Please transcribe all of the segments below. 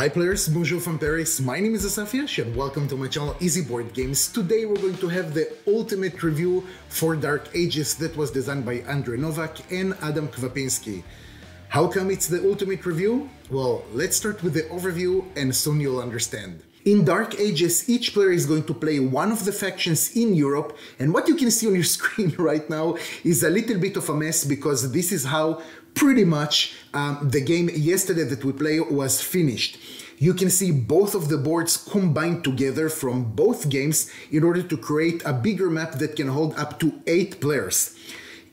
Hi players, bonjour from Paris. My name is Asaf and welcome to my channel Easy Board Games. Today we're going to have the ultimate review for Dark Ages that was designed by Novac and Adam Kwapinski. How come it's the ultimate review? Well, let's start with the overview and soon you'll understand. In Dark Ages, each player is going to play one of the factions in Europe, and what you can see on your screen right now is a little bit of a mess because this is how pretty much the game yesterday that we played was finished. You can see both of the boards combined together from both games in order to create a bigger map that can hold up to 8 players.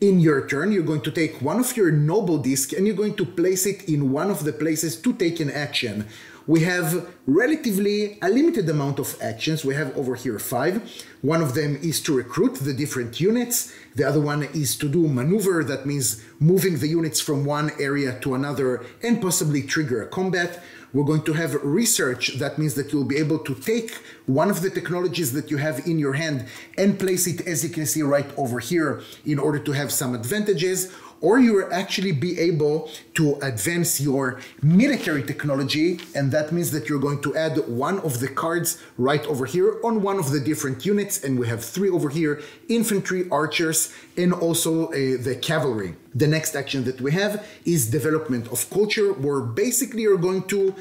In your turn, you're going to take one of your noble discs and you're going to place it in one of the places to take an action. We have relatively a limited amount of actions. We have over here 5. One of them is to recruit the different units. The other one is to do maneuver. That means moving the units from one area to another and possibly trigger a combat. We're going to have research. That means that you'll be able to take one of the technologies that you have in your hand and place it, as you can see right over here, in order to have some advantages. Or you will actually be able to advance your military technology, and that means that you're going to add one of the cards right over here on one of the different units, and we have 3 over here: infantry, archers, and also the cavalry. The next action that we have is development of culture, where basically you're going to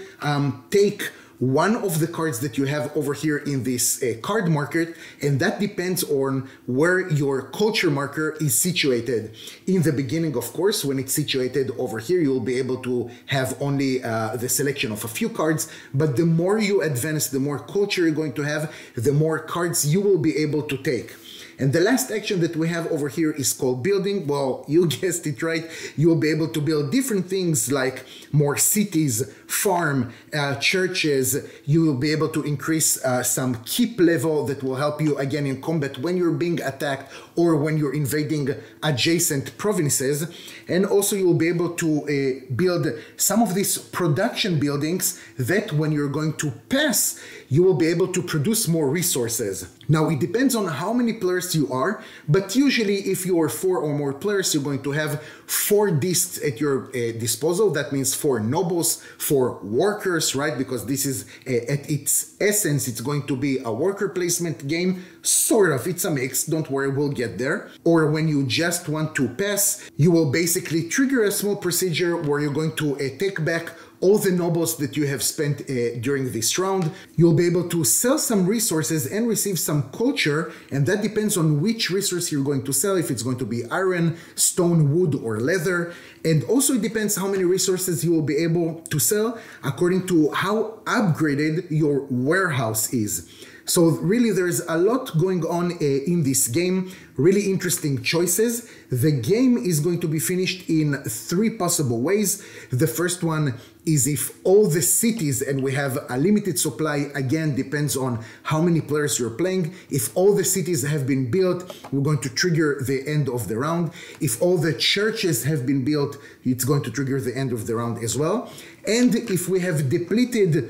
take one of the cards that you have over here in this card market, and that depends on where your culture marker is situated. In the beginning, of course, when it's situated over here, you'll be able to have only the selection of a few cards, but the more you advance, the more culture you're going to have, the more cards you will be able to take. And the last action that we have over here is called building. Well, you guessed it right. You'll be able to build different things like more cities, farm, churches. You will be able to increase some keep level that will help you again in combat when you're being attacked or when you're invading adjacent provinces. And also you'll be able to build some of these production buildings that when you're going to pass, you will be able to produce more resources. Now, it depends on how many players you are, but usually if you are 4 or more players, you're going to have 4 discs at your disposal. That means 4 nobles, 4 workers, right? Because this is at its essence, it's going to be a worker placement game. Sort of, it's a mix, don't worry, we'll get there. Or when you just want to pass, you will basically trigger a small procedure where you're going to take back all the nobles that you have spent during this round. You'll be able to sell some resources and receive some culture, and that depends on which resource you're going to sell, if it's going to be iron, stone, wood, or leather. And also it depends how many resources you will be able to sell according to how upgraded your warehouse is. So really there's a lot going on in this game, really interesting choices. The game is going to be finished in 3 possible ways. The first one is if all the cities, and we have a limited supply, again depends on how many players you're playing. If all the cities have been built, we're going to trigger the end of the round. If all the churches have been built, it's going to trigger the end of the round as well. And if we have depleted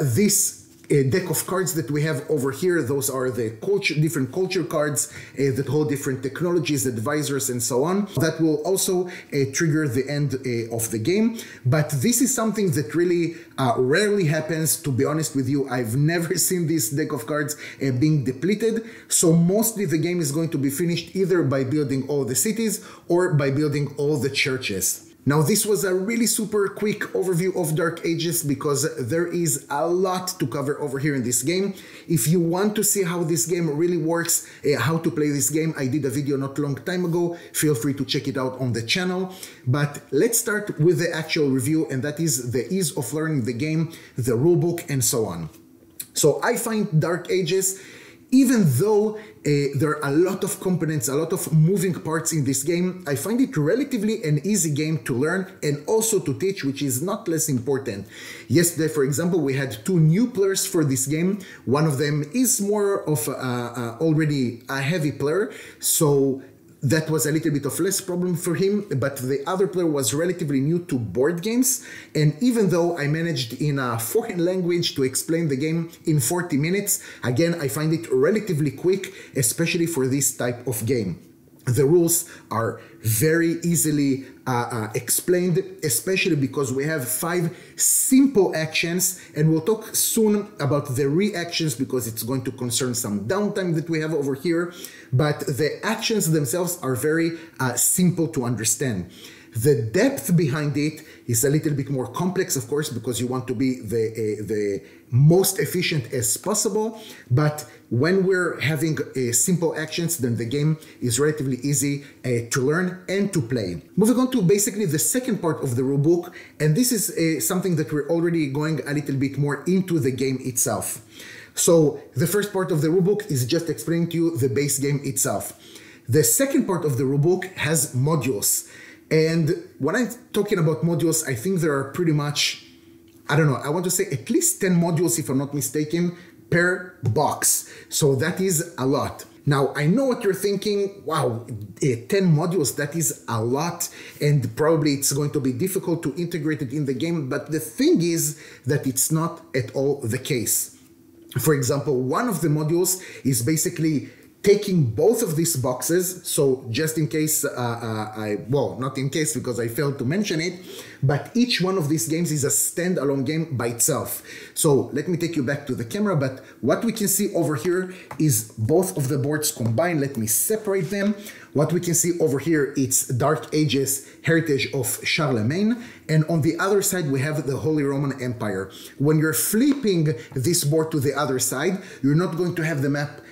this deck of cards that we have over here, those are the different culture cards that hold different technologies, advisors, and so on. That will also trigger the end of the game. But this is something that really rarely happens, to be honest with you. I've never seen this deck of cards being depleted. So mostly the game is going to be finished either by building all the cities or by building all the churches. Now, this was a really super quick overview of Dark Ages because there is a lot to cover over here in this game. If you want to see how this game really works, how to play this game, I did a video not long time ago. Feel free to check it out on the channel. But let's start with the actual review, and that is the ease of learning the game, the rulebook, and so on. So I find Dark Ages, even though there are a lot of components, a lot of moving parts in this game, I find it relatively an easy game to learn and also to teach, which is not less important. Yesterday, for example, we had 2 new players for this game. One of them is more of already a heavy player, so that was a little bit of less problem for him, but the other player was relatively new to board games. And even though I managed in a foreign language to explain the game in 40 minutes, again, I find it relatively quick, especially for this type of game. The rules are very easily explained, especially because we have 5 simple actions, and we'll talk soon about the reactions because it's going to concern some downtime that we have over here. But the actions themselves are very simple to understand. The depth behind it is a little bit more complex, of course, because you want to be the most efficient as possible. But when we're having simple actions, then the game is relatively easy to learn and to play. Moving on to basically the second part of the rulebook, and this is something that we're already going a little bit more into the game itself. So the first part of the rulebook is just explaining to you the base game itself. The second part of the rulebook has modules. And when I'm talking about modules, I think there are pretty much, I don't know, I want to say at least 10 modules, if I'm not mistaken, per box. So that is a lot. Now, I know what you're thinking, wow, 10 modules, that is a lot, and probably it's going to be difficult to integrate it in the game, but the thing is that it's not at all the case. For example, one of the modules is basically taking both of these boxes, so just in case, well, not in case because I failed to mention it, but each one of these games is a standalone game by itself. So let me take you back to the camera, but what we can see over here is both of the boards combined. Let me separate them. What we can see over here, it's Dark Ages Heritage of Charlemagne, and on the other side we have the Holy Roman Empire. When you're flipping this board to the other side, you're not going to have the map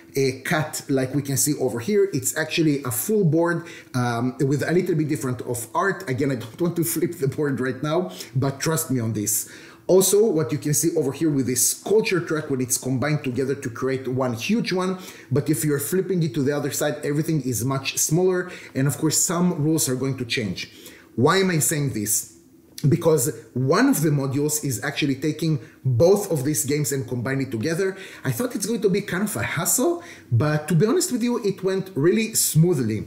cut like we can see over here. It's actually a full board with a little bit different of art. Again, I don't want to flip the board right now, but trust me on this. Also, what you can see over here with this sculpture track, when it's combined together to create one huge one, but if you're flipping it to the other side, everything is much smaller, and of course some rules are going to change. Why am I saying this? Because one of the modules is actually taking both of these games and combining it together. I thought it's going to be kind of a hassle, but to be honest with you, it went really smoothly.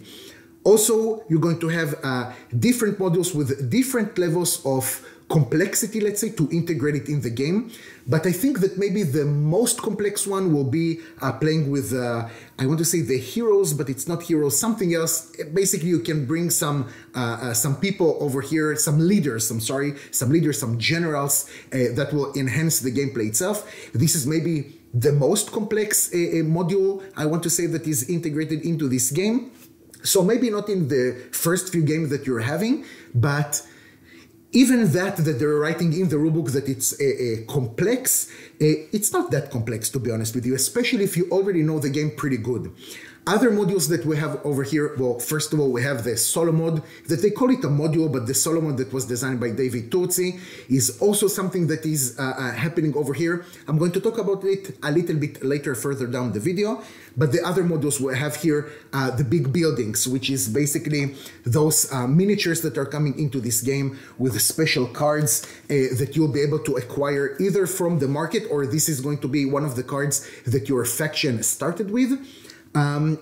Also, you're going to have different modules with different levels of complexity, let's say, to integrate it in the game. But I think that maybe the most complex one will be playing with, I want to say the heroes, but it's not heroes, something else. Basically, you can bring some people over here, some leaders, some generals that will enhance the gameplay itself. This is maybe the most complex module, I want to say, that is integrated into this game. So maybe not in the first few games that you're having, but even that they're writing in the rulebook that it's complex, it's not that complex, to be honest with you, especially if you already know the game pretty good. Other modules that we have over here, well, first of all, we have the solo mode, that they call it a module, but the solo mode that was designed by David Turczi is also something that is happening over here. I'm going to talk about it a little bit later, further down the video. But the other modules we have here, the big buildings, which is basically those miniatures that are coming into this game with special cards that you'll be able to acquire either from the market, or this is going to be one of the cards that your faction started with.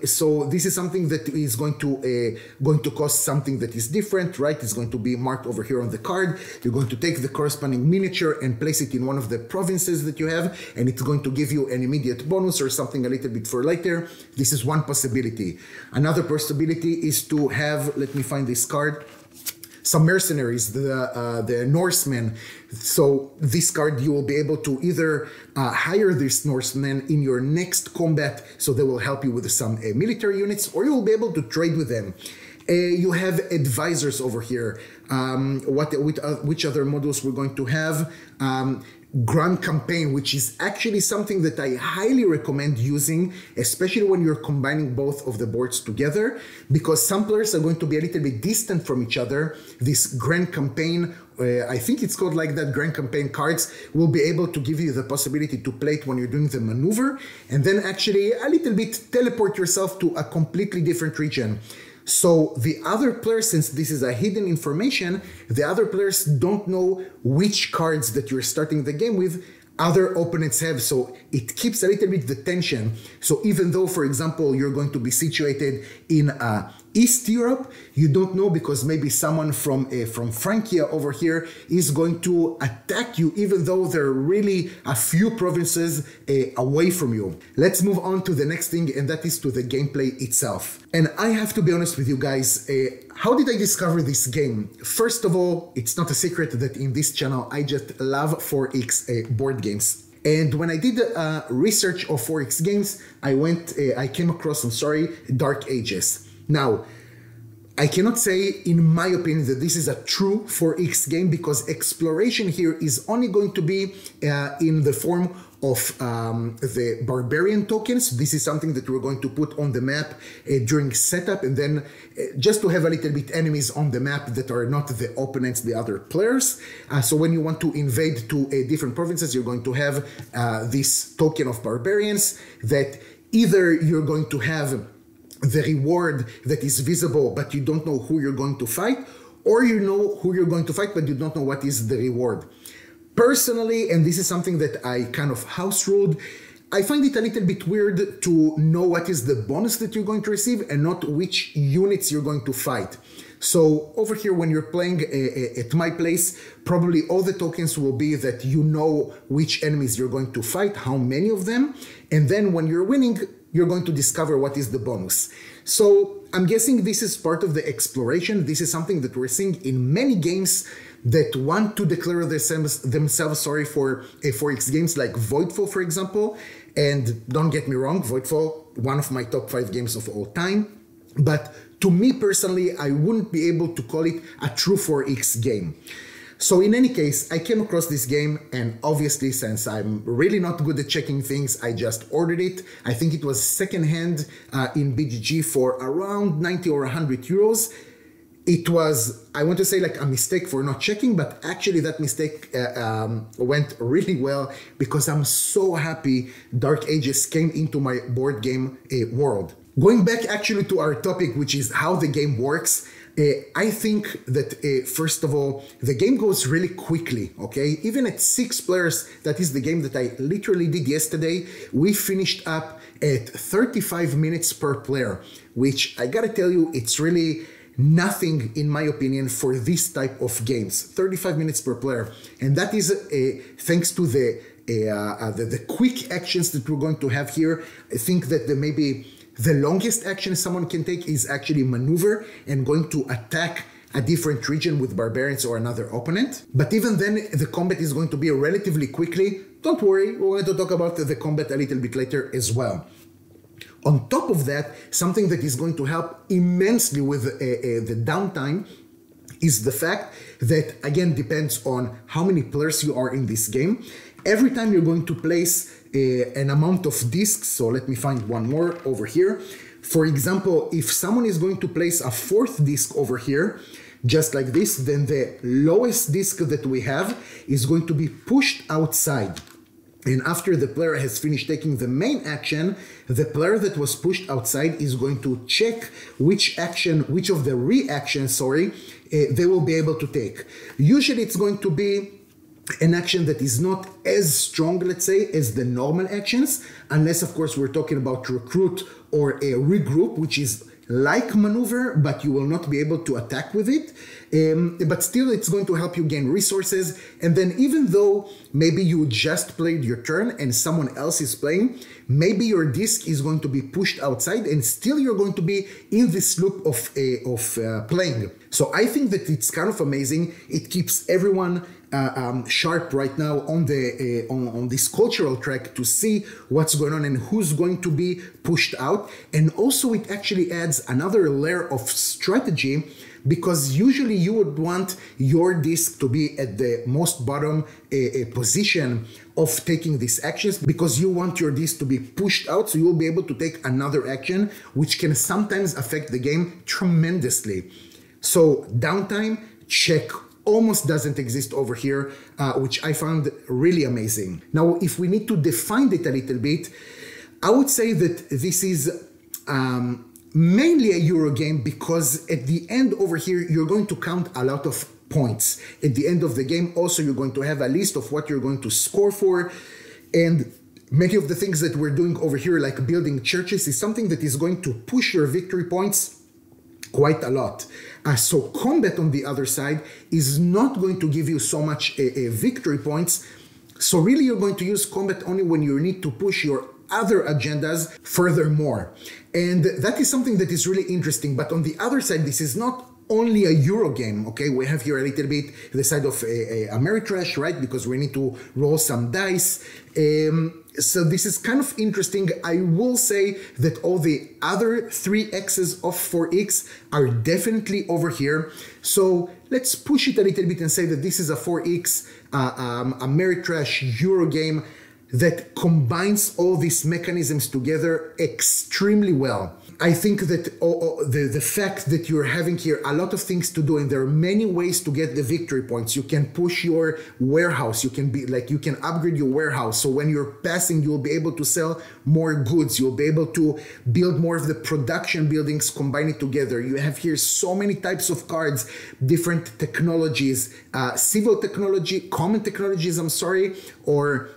So this is something that is going to cost something that is different, right? It's going to be marked over here on the card. You're going to take the corresponding miniature and place it in one of the provinces that you have, and it's going to give you an immediate bonus or something a little bit for later. This is one possibility. Another possibility is to have, let me find this card, some mercenaries, the Norsemen. So this card, you will be able to either hire these Norsemen in your next combat, so they will help you with some military units, or you will be able to trade with them. You have advisors over here. Which other modules we're going to have? Grand Campaign, which is actually something that I highly recommend using, especially when you're combining both of the boards together, because some players are going to be a little bit distant from each other. This Grand Campaign, I think it's called like that, Grand Campaign cards, will be able to give you the possibility to play it when you're doing the maneuver, and then actually a little bit teleport yourself to a completely different region. So the other players, since this is a hidden information, the other players don't know which cards that you're starting the game with other opponents have, so it keeps a little bit the tension. So even though, for example, you're going to be situated in a East Europe, you don't know, because maybe someone from Francia over here is going to attack you, even though they're really a few provinces away from you. Let's move on to the next thing, and that is to the gameplay itself. And I have to be honest with you guys, how did I discover this game? First of all, it's not a secret that in this channel I just love 4X board games. And when I did research of 4X games, I came across, Dark Ages. Now, I cannot say, in my opinion, that this is a true 4X game, because exploration here is only going to be in the form of the barbarian tokens. This is something that we're going to put on the map during setup, and then just to have a little bit enemies on the map that are not the opponents, the other players. So when you want to invade to different provinces, you're going to have this token of barbarians that either you're going to have the reward that is visible, but you don't know who you're going to fight, or you know who you're going to fight, but you don't know what is the reward. Personally, and this is something that I kind of house ruled, I find it a little bit weird to know what is the bonus that you're going to receive and not which units you're going to fight. So over here, when you're playing at my place, probably all the tokens will be that you know which enemies you're going to fight, how many of them, and then when you're winning, you're going to discover what is the bonus. So I'm guessing this is part of the exploration. This is something that we're seeing in many games that want to declare themselves for 4X games, like Voidfall, for example. And don't get me wrong, Voidfall, one of my top 5 games of all time. But to me personally, I wouldn't be able to call it a true 4X game. So in any case, I came across this game, and obviously, since I'm really not good at checking things, I just ordered it. I think it was secondhand in BGG for around 90 or 100 euros. It was, I want to say, like a mistake for not checking, but actually that mistake went really well, because I'm so happy Dark Ages came into my board game world. Going back actually to our topic, which is how the game works, I think that, first of all, the game goes really quickly, okay? Even at 6 players, that is the game that I literally did yesterday, we finished up at 35 minutes per player, which I gotta tell you, it's really nothing, in my opinion, for this type of games. 35 minutes per player. And that is thanks to the quick actions that we're going to have here. I think that maybe the longest action someone can take is actually maneuver and going to attack a different region with barbarians or another opponent. But even then, the combat is going to be relatively quickly. Don't worry, we're going to talk about the combat a little bit later as well. On top of that, something that is going to help immensely with the downtime is the fact that, again, depends on how many players you are in this game. Every time you're going to place an amount of discs, so let me find one more over here. For example, if someone is going to place a 4th disc over here, just like this, then the lowest disc that we have is going to be pushed outside. And after the player has finished taking the main action, the player that was pushed outside is going to check which of the reactions, they will be able to take. Usually it's going to be an action that is not as strong, let's say, as the normal actions, unless of course we're talking about recruit or a regroup, which is like maneuver, but you will not be able to attack with it. But still, it's going to help you gain resources. And then even though maybe you just played your turn and someone else is playing, maybe your disc is going to be pushed outside and still you're going to be in this loop of playing. So I think that it's kind of amazing. It keeps everyone sharp right now on the on this cultural track to see what's going on and who's going to be pushed out. And also it actually adds another layer of strategy, because usually you would want your disc to be at the most bottom position of taking these actions, because you want your disc to be pushed out so you will be able to take another action, which can sometimes affect the game tremendously. So downtime, check, almost doesn't exist over here, which I found really amazing. Now, if we need to define it a little bit, I would say that this is mainly a Euro game, because at the end over here, you're going to count a lot of points. At the end of the game, also, you're going to have a list of what you're going to score for. And many of the things that we're doing over here, like building churches, is something that is going to push your victory points quite a lot. So combat on the other side is not going to give you so much victory points. So really you're going to use combat only when you need to push your other agendas furthermore. And that is something that is really interesting. But on the other side, this is not only a Euro game, okay? We have here a little bit the side of a Ameritrash, right? Because we need to roll some dice. So this is kind of interesting. I will say that all the other 3 X's of 4X are definitely over here. So let's push it a little bit and say that this is a 4X Ameritrash Euro game that combines all these mechanisms together extremely well. I think that the fact that you're having here a lot of things to do, and there are many ways to get the victory points. You can push your warehouse. You can upgrade your warehouse. So when you're passing, you'll be able to sell more goods. You'll be able to build more of the production buildings, combine it together. You have here so many types of cards, different technologies, civil technology, common technologies, or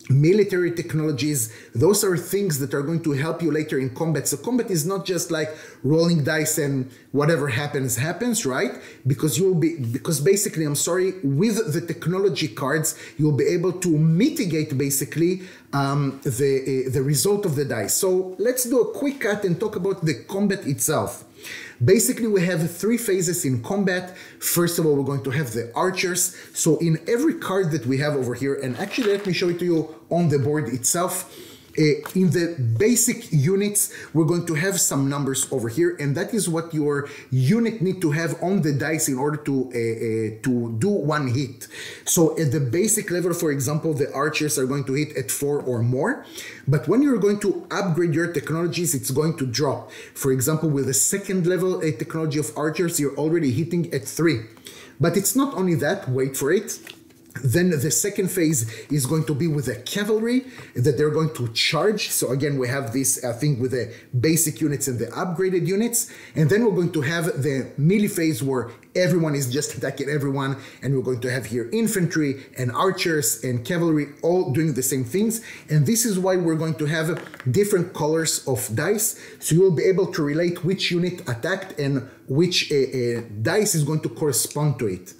military technologies. Those are things that are going to help you later in combat. So combat is not just like rolling dice and whatever happens, right? Because basically, with the technology cards, you'll be able to mitigate basically the result of the dice. So let's do a quick cut and talk about the combat itself. Basically, we have 3 phases in combat. First of all, we're going to have the archers. So in every card that we have over here, and actually let me show it to you on the board itself. In the basic units, we're going to have some numbers over here, and that is what your unit need to have on the dice in order to do 1 hit. So at the basic level, for example, the archers are going to hit at 4 or more, but when you're going to upgrade your technologies, it's going to drop. For example, with the 2nd level technology of archers, you're already hitting at 3. But it's not only that, wait for it. Then the 2nd phase is going to be with the cavalry that they're going to charge. So again, we have this thing with the basic units and the upgraded units. And then we're going to have the melee phase where everyone is just attacking everyone. And we're going to have here infantry and archers and cavalry all doing the same things. And this is why we're going to have different colors of dice. So you'll be able to relate which unit attacked and which dice is going to correspond to it.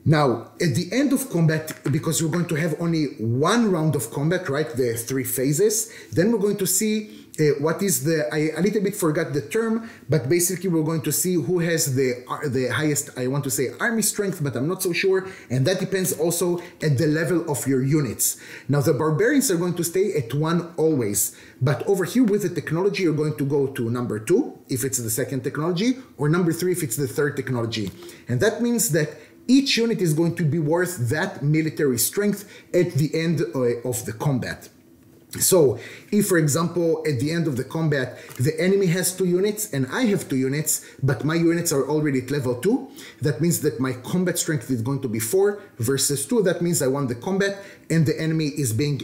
Now, at the end of combat, because you're going to have only 1 round of combat, right, the 3 phases, then we're going to see what is I a little bit forgot the term, but basically we're going to see who has the highest, I want to say army strength, but I'm not so sure, and that depends also at the level of your units. Now, the barbarians are going to stay at 1 always, but over here with the technology, you're going to go to number 2, if it's the 2nd technology, or number 3, if it's the 3rd technology. And that means that each unit is going to be worth that military strength at the end of the combat. So if, for example, at the end of the combat, the enemy has 2 units and I have 2 units, but my units are already at level 2, that means that my combat strength is going to be 4 versus 2. That means I won the combat and the enemy is being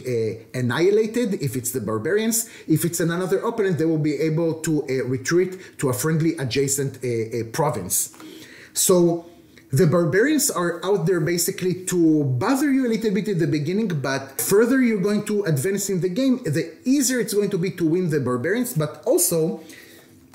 annihilated if it's the barbarians. If it's another opponent, they will be able to retreat to a friendly adjacent province. So the barbarians are out there basically to bother you a little bit at the beginning, but further you're going to advance in the game, the easier it's going to be to win the barbarians. But also,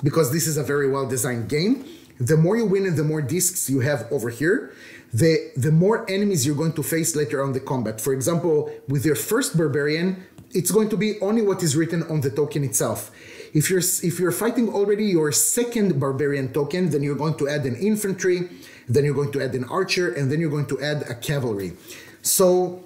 because this is a very well-designed game, the more you win and the more discs you have over here, the more enemies you're going to face later on the combat. For example, with your first barbarian, it's going to be only what is written on the token itself. If you're fighting already your 2nd barbarian token, then you're going to add an infantry, then you're going to add an archer, and then you're going to add a cavalry. So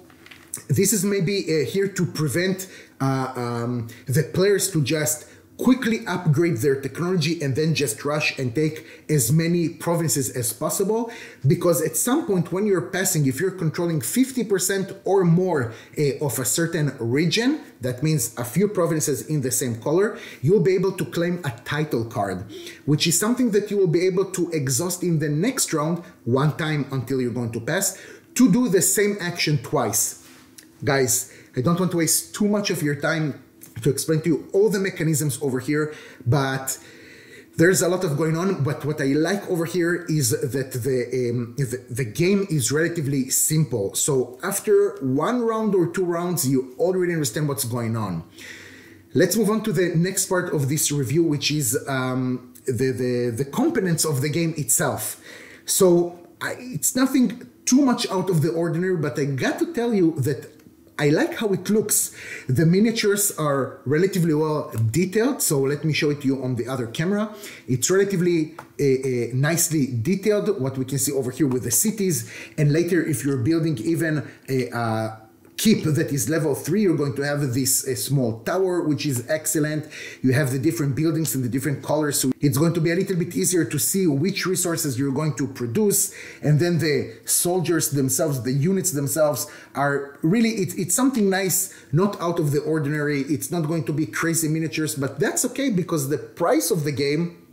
this is maybe here to prevent the players to just quickly upgrade their technology and then just rush and take as many provinces as possible, because at some point when you're passing, if you're controlling 50% or more of a certain region, that means a few provinces in the same color, you'll be able to claim a title card, which is something that you will be able to exhaust in the next round 1 time until you're going to pass, to do the same action twice. Guys, I don't want to waste too much of your time to explain to you all the mechanisms over here, but there's a lot of going on. But what I like over here is that the game is relatively simple. So after 1 round or 2 rounds, you already understand what's going on. Let's move on to the next part of this review, which is the components of the game itself. So it's nothing too much out of the ordinary, but I got to tell you that I like how it looks. The miniatures are relatively well detailed, so let me show it to you on the other camera. It's relatively nicely detailed, what we can see over here with the cities, and later if you're building even a keep that is level 3, you're going to have this small tower, which is excellent. You have the different buildings in the different colors, so it's going to be a little bit easier to see which resources you're going to produce. And then the soldiers themselves, the units themselves are really, it's something nice, not out of the ordinary. It's not going to be crazy miniatures, but that's okay because the price of the game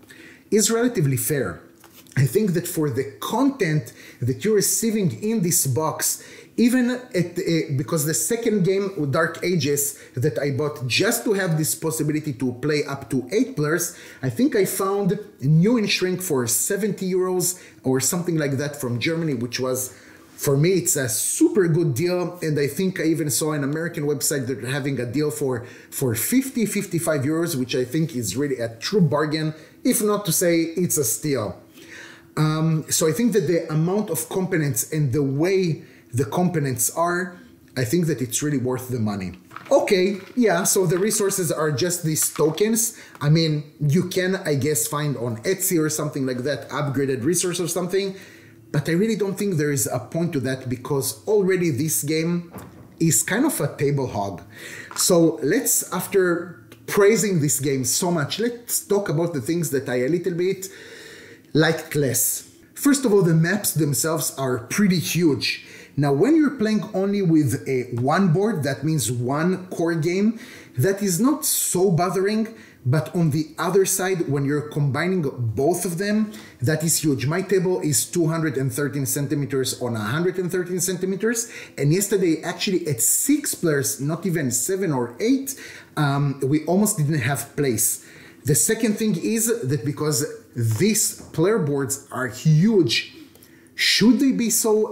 is relatively fair. I think that for the content that you're receiving in this box, even because the second game, Dark Ages, that I bought just to have this possibility to play up to 8 players, I think I found new in shrink for 70 euros or something like that from Germany, which was, for me, it's a super good deal. And I think I even saw an American website that are having a deal for 50, 55 euros, which I think is really a true bargain, if not to say it's a steal. So I think that the amount of components and the way the components are, I think that it's really worth the money. Okay, yeah, so the resources are just these tokens. I mean, you can, I guess, find on Etsy or something like that, upgraded resource or something, but I really don't think there is a point to that because already this game is kind of a table hog. So let's, after praising this game so much, let's talk about the things that I a little bit liked less. First of all, the maps themselves are pretty huge. Now, when you're playing only with one board, that means one core game, that is not so bothering, but on the other side, when you're combining both of them, that is huge. My table is 213 centimeters on 113 centimeters, and yesterday, actually at 6 players, not even 7 or 8, we almost didn't have place. The second thing is that because these player boards are huge, should they be so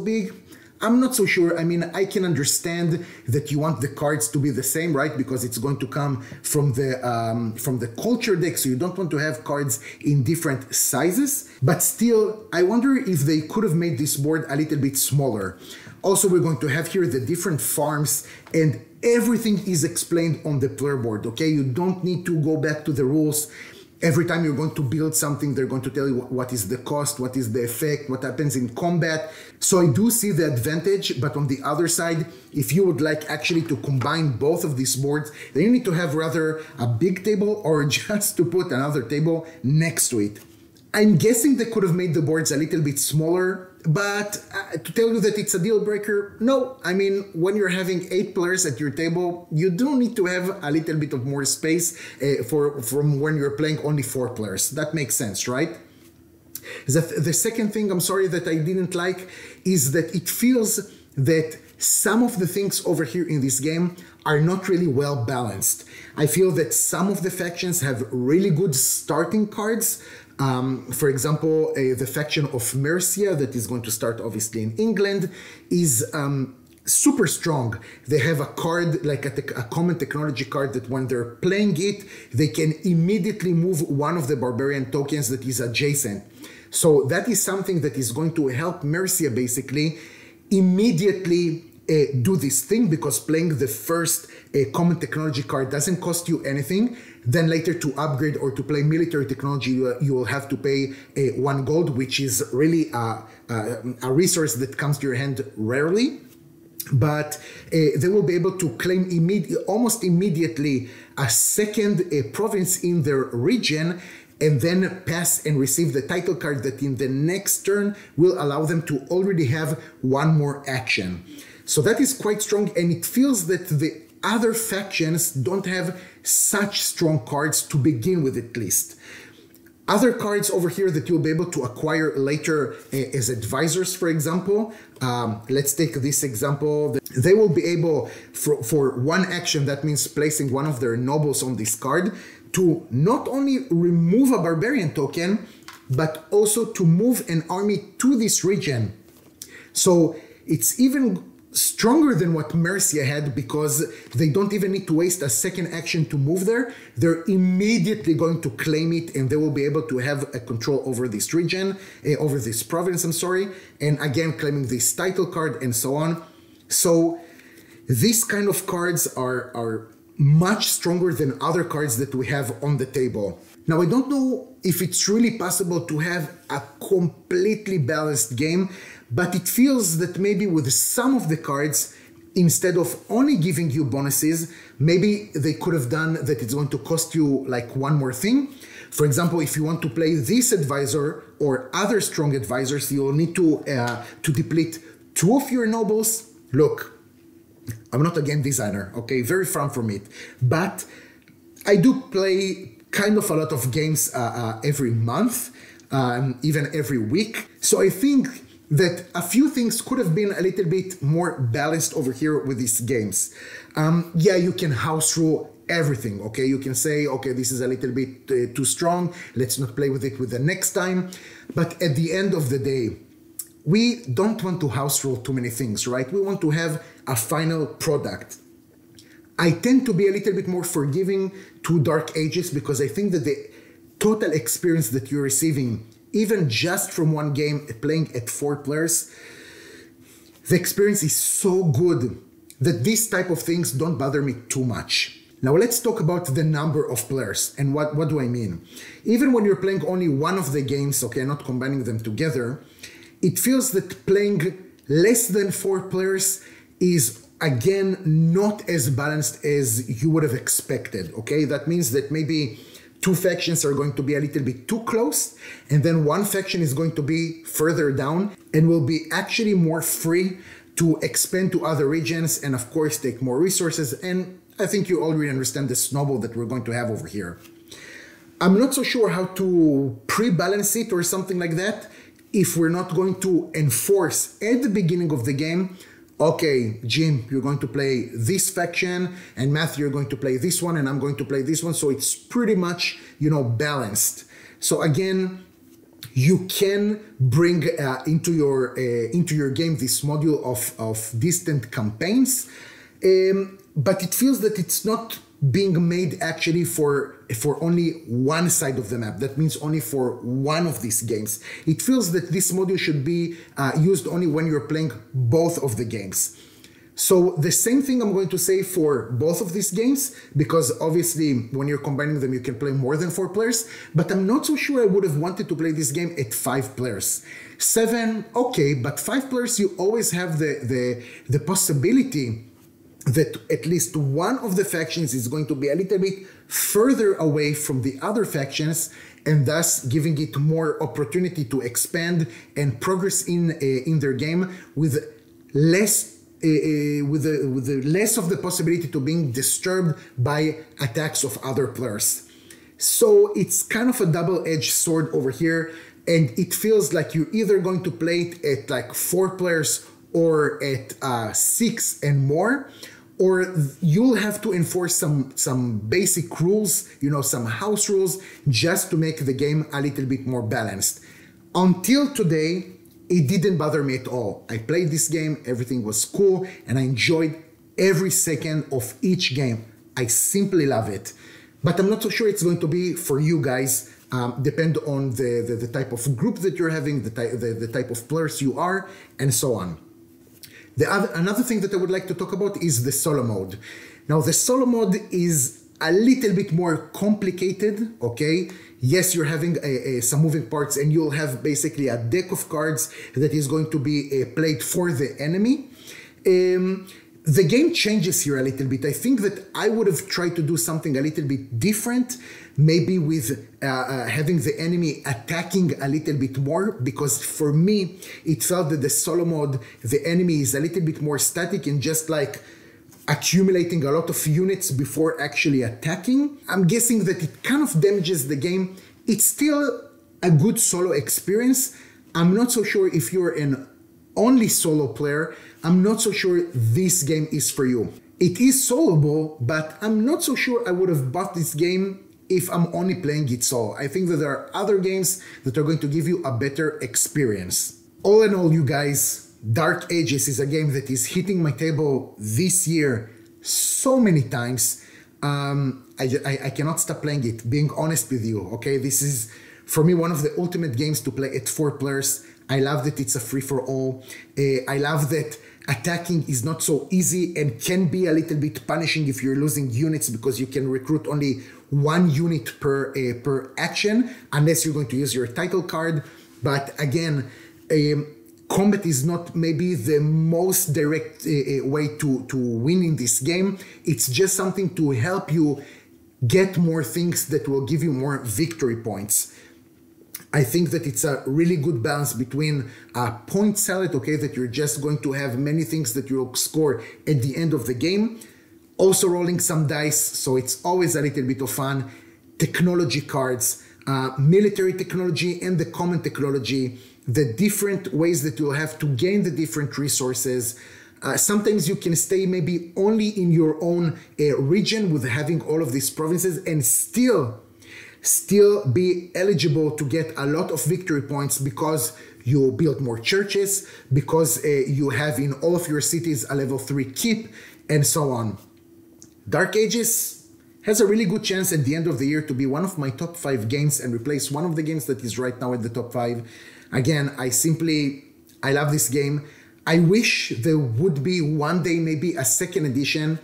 big? I'm not so sure. I mean, I can understand that you want the cards to be the same, right? Because it's going to come from the culture deck, so you don't want to have cards in different sizes. But still, I wonder if they could have made this board a little bit smaller. Also, we're going to have here the different farms, and everything is explained on the player board, okay? You don't need to go back to the rules. Every time you're going to build something, they're going to tell you what is the cost, what is the effect, what happens in combat. So I do see the advantage, but on the other side, if you would like actually to combine both of these boards, then you need to have rather a big table or just to put another table next to it. I'm guessing they could have made the boards a little bit smaller, but to tell you that it's a deal breaker, no. I mean, when you're having 8 players at your table, you do need to have a little bit of more space from when you're playing only 4 players. That makes sense, right? The second thing, I'm sorry, that I didn't like is that it feels that some of the things over here in this game are not really well balanced. I feel that some of the factions have really good starting cards. For example, the faction of Mercia that is going to start obviously in England is super strong. They have a card, like a common technology card, that when they're playing it, they can immediately move one of the barbarian tokens that is adjacent. So that is something that is going to help Mercia basically immediately do this thing, because playing the first common technology card doesn't cost you anything. Then later to upgrade or to play military technology, you will have to pay 1 gold, which is really a resource that comes to your hand rarely. But they will be able to claim almost immediately a second province in their region, and then pass and receive the title card that in the next turn will allow them to already have 1 more action. So that is quite strong, and it feels that the other factions don't have such strong cards to begin with, at least. Other cards over here that you'll be able to acquire later as advisors, for example. Let's take this example. They will be able, for 1 action, that means placing one of their nobles on this card, to not only remove a barbarian token, but also to move an army to this region. So it's even stronger than what Mercia had because they don't even need to waste a second action to move there. They're immediately going to claim it and they will be able to have a control over this region, over this province, I'm sorry, and again claiming this title card and so on. So these kind of cards are much stronger than other cards that we have on the table. Now, I don't know if it's really possible to have a completely balanced game, but it feels that maybe with some of the cards, instead of only giving you bonuses, maybe they could have done that it's going to cost you like one more thing. For example, if you want to play this advisor or other strong advisors, you'll need to deplete 2 of your nobles. Look, I'm not a game designer, okay, very far from it, but I do play kind of a lot of games every month, even every week. So I think that a few things could have been a little bit more balanced over here with these games. Yeah, you can house rule everything, okay? You can say, okay, this is a little bit too strong, let's not play with it with the next time. But at the end of the day, we don't want to house rule too many things, right? We want to have a final product. I tend to be a little bit more forgiving to Dark Ages because I think that the total experience that you're receiving, even just from one game playing at 4 players, the experience is so good that these type of things don't bother me too much. Now let's talk about the number of players and what do I mean. Even when you're playing only one of the games, okay, not combining them together, it feels that playing less than 4 players is again not as balanced as you would have expected, okay? That means that maybe 2 factions are going to be a little bit too close, and then 1 faction is going to be further down and will be actually more free to expand to other regions and of course take more resources. And I think you already understand the snowball that we're going to have over here. I'm not so sure how to pre-balance it or something like that if we're not going to enforce at the beginning of the game, okay, Jim, you're going to play this faction, and Matthew, you're going to play this one, and I'm going to play this one. So it's pretty much, you know, balanced. So again, you can bring into your game this module of distant campaigns, but it feels that it's not being made actually for only one side of the map. That means only for one of these games. It feels that this module should be used only when you're playing both of the games. So the same thing I'm going to say for both of these games, because obviously when you're combining them, you can play more than 4 players, but I'm not so sure I would have wanted to play this game at 5 players. 7, okay, but 5 players, you always have the possibility that at least one of the factions is going to be a little bit further away from the other factions, and thus giving it more opportunity to expand and progress in their game with less less of the possibility to being disturbed by attacks of other players. So it's kind of a double-edged sword over here, and it feels like you're either going to play it at like 4 players or at 6 and more, or you'll have to enforce some basic rules, you know, some house rules, just to make the game a little bit more balanced. Until today, it didn't bother me at all. I played this game, everything was cool, and I enjoyed every second of each game. I simply love it. But I'm not so sure it's going to be for you guys. Depend on the type of group that you're having, the type of players you are, and so on. Another thing that I would like to talk about is the solo mode. Now, the solo mode is a little bit more complicated, okay? Yes, you're having some moving parts, and you'll have basically a deck of cards that is going to be played for the enemy. The game changes here a little bit. I think that I would have tried to do something a little bit different, maybe with having the enemy attacking a little bit more, because for me, it felt that the solo mode, the enemy is a little bit more static and just like accumulating a lot of units before actually attacking. I'm guessing that it kind of damages the game. It's still a good solo experience. I'm not so sure if you're an only solo player, I'm not so sure this game is for you. It is soloable, but I'm not so sure I would have bought this game if I'm only playing it solo. I think that there are other games that are going to give you a better experience. All in all, you guys, Dark Ages is a game that is hitting my table this year so many times. I cannot stop playing it, being honest with you, okay? This is, for me, one of the ultimate games to play at 4 players. I love that it's a free-for-all. I love that attacking is not so easy and can be a little bit punishing if you're losing units, because you can recruit only 1 unit per action, unless you're going to use your title card. But again, combat is not maybe the most direct way to win in this game. It's just something to help you get more things that will give you more victory points. I think that it's a really good balance between a point salad, okay, that you're just going to have many things that you'll score at the end of the game. Also rolling some dice, so it's always a little bit of fun. Technology cards, military technology and the common technology, the different ways that you'll have to gain the different resources. Sometimes you can stay maybe only in your own region with having all of these provinces and still be eligible to get a lot of victory points because you build more churches, because you have in all of your cities a level 3 keep, and so on. Dark Ages has a really good chance at the end of the year to be one of my top 5 games and replace one of the games that is right now at the top 5. Again, I love this game. I wish there would be one day maybe a second edition.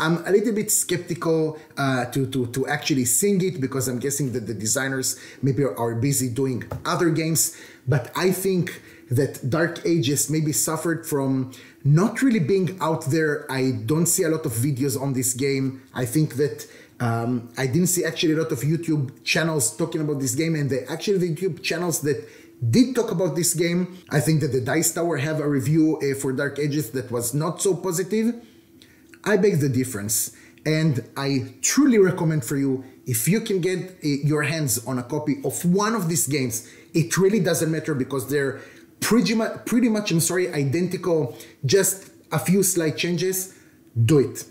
I'm a little bit skeptical to actually sing it, because I'm guessing that the designers maybe are busy doing other games. But I think that Dark Ages maybe suffered from not really being out there. I don't see a lot of videos on this game. I think that I didn't see actually a lot of YouTube channels talking about this game, and the YouTube channels that did talk about this game, I think that the Dice Tower have a review for Dark Ages that was not so positive. I beg the difference, and I truly recommend for you, if you can get your hands on a copy of one of these games, it really doesn't matter because they're pretty much, I'm sorry, identical, just a few slight changes. Do it.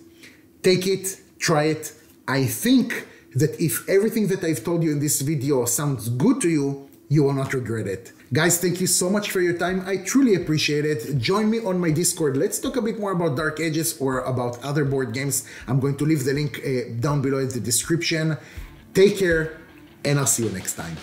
Take it, try it. I think that if everything that I've told you in this video sounds good to you, you will not regret it. Guys, thank you so much for your time. I truly appreciate it. Join me on my Discord. Let's talk a bit more about Dark Ages or about other board games. I'm going to leave the link down below in the description. Take care, and I'll see you next time.